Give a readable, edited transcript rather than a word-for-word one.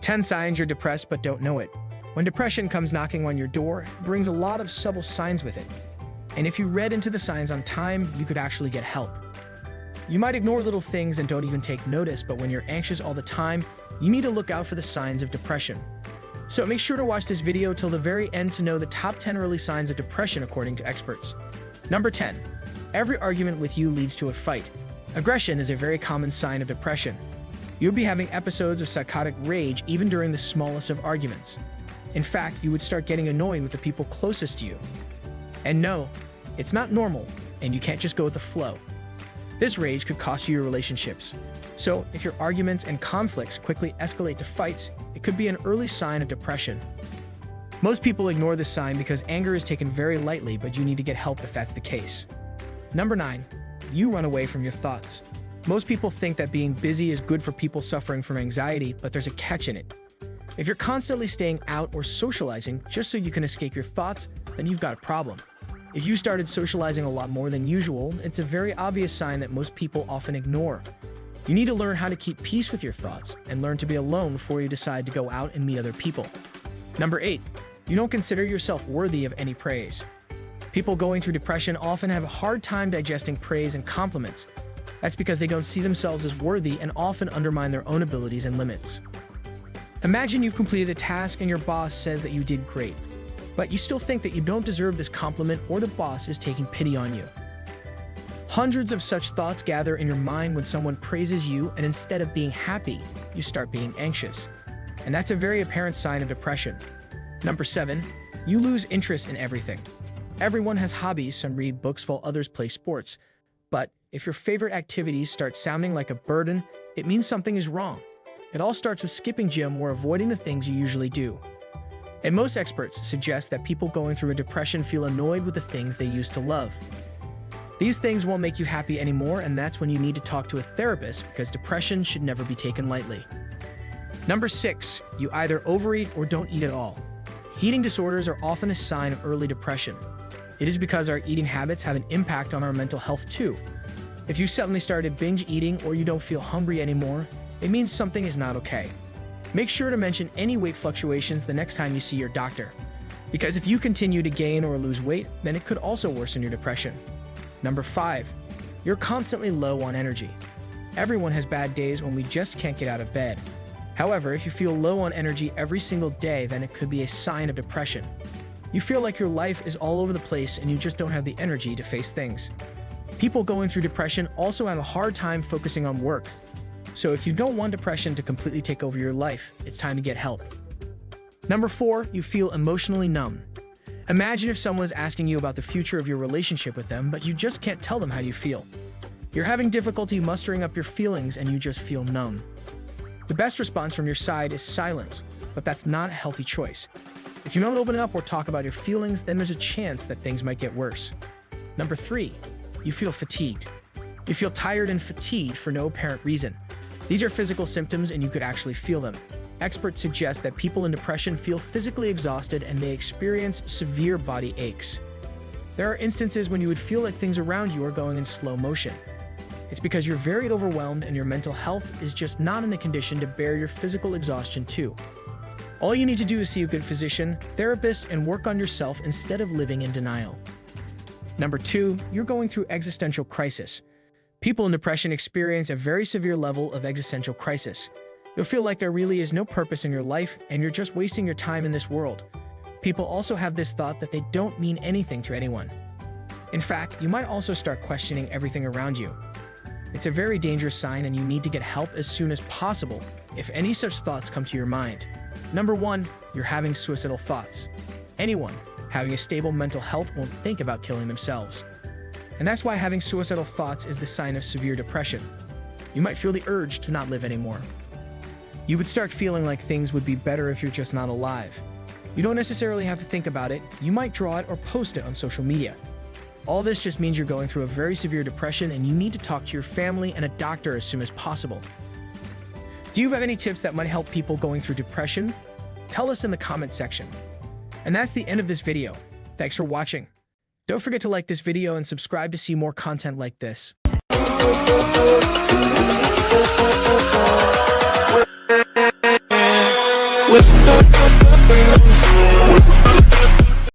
10 signs you're depressed but don't know it. When depression comes knocking on your door, it brings a lot of subtle signs with it. And if you read into the signs on time, you could actually get help. You might ignore little things and don't even take notice, but when you're anxious all the time, you need to look out for the signs of depression. So make sure to watch this video till the very end to know the top 10 early signs of depression according to experts. Number 10. Every argument with you leads to a fight. Aggression is a very common sign of depression. You'll be having episodes of psychotic rage even during the smallest of arguments. In fact, you would start getting annoyed with the people closest to you. And no, it's not normal, and you can't just go with the flow. This rage could cost you your relationships. So, if your arguments and conflicts quickly escalate to fights, it could be an early sign of depression. Most people ignore this sign because anger is taken very lightly, but you need to get help if that's the case. Number 9. You run away from your thoughts. Most people think that being busy is good for people suffering from anxiety, but there's a catch in it. If you're constantly staying out or socializing just so you can escape your thoughts, then you've got a problem. If you started socializing a lot more than usual, it's a very obvious sign that most people often ignore. You need to learn how to keep peace with your thoughts and learn to be alone before you decide to go out and meet other people. Number 8. You don't consider yourself worthy of any praise. People going through depression often have a hard time digesting praise and compliments. That's because they don't see themselves as worthy and often undermine their own abilities and limits. Imagine you've completed a task and your boss says that you did great, but you still think that you don't deserve this compliment or the boss is taking pity on you. Hundreds of such thoughts gather in your mind when someone praises you, and instead of being happy, you start being anxious. And that's a very apparent sign of depression. Number 7. You lose interest in everything. Everyone has hobbies, some read books while others play sports. But if your favorite activities start sounding like a burden, it means something is wrong. It all starts with skipping gym or avoiding the things you usually do. And most experts suggest that people going through a depression feel annoyed with the things they used to love. These things won't make you happy anymore, and that's when you need to talk to a therapist because depression should never be taken lightly. Number 6. You either overeat or don't eat at all. Eating disorders are often a sign of early depression. It is because our eating habits have an impact on our mental health too. If you suddenly started binge eating or you don't feel hungry anymore, it means something is not okay. Make sure to mention any weight fluctuations the next time you see your doctor, because if you continue to gain or lose weight, then it could also worsen your depression. Number 5. You're constantly low on energy. Everyone has bad days when we just can't get out of bed. However, if you feel low on energy every single day, then it could be a sign of depression. You feel like your life is all over the place and you just don't have the energy to face things. People going through depression also have a hard time focusing on work. So if you don't want depression to completely take over your life, it's time to get help. Number 4. You feel emotionally numb. Imagine if someone is asking you about the future of your relationship with them, but you just can't tell them how you feel. You're having difficulty mustering up your feelings and you just feel numb. The best response from your side is silence, but that's not a healthy choice. If you don't open up or talk about your feelings, then there's a chance that things might get worse. Number 3. You feel fatigued. You feel tired and fatigued for no apparent reason. These are physical symptoms and you could actually feel them. Experts suggest that people in depression feel physically exhausted and they experience severe body aches. There are instances when you would feel like things around you are going in slow motion. It's because you're very overwhelmed and your mental health is just not in the condition to bear your physical exhaustion too. All you need to do is see a good physician, therapist, and work on yourself instead of living in denial. Number 2. You're going through existential crisis. People in depression experience a very severe level of existential crisis. You'll feel like there really is no purpose in your life and you're just wasting your time in this world. People also have this thought that they don't mean anything to anyone. In fact, you might also start questioning everything around you. It's a very dangerous sign and you need to get help as soon as possible if any such thoughts come to your mind. Number 1. You're having suicidal thoughts. Anyone having a stable mental health won't think about killing themselves. And that's why having suicidal thoughts is the sign of severe depression. You might feel the urge to not live anymore. You would start feeling like things would be better if you're just not alive. You don't necessarily have to think about it. You might draw it or post it on social media. All this just means you're going through a very severe depression and you need to talk to your family and a doctor as soon as possible. Do you have any tips that might help people going through depression? Tell us in the comment section. And that's the end of this video. Thanks for watching. Don't forget to like this video and subscribe to see more content like this. with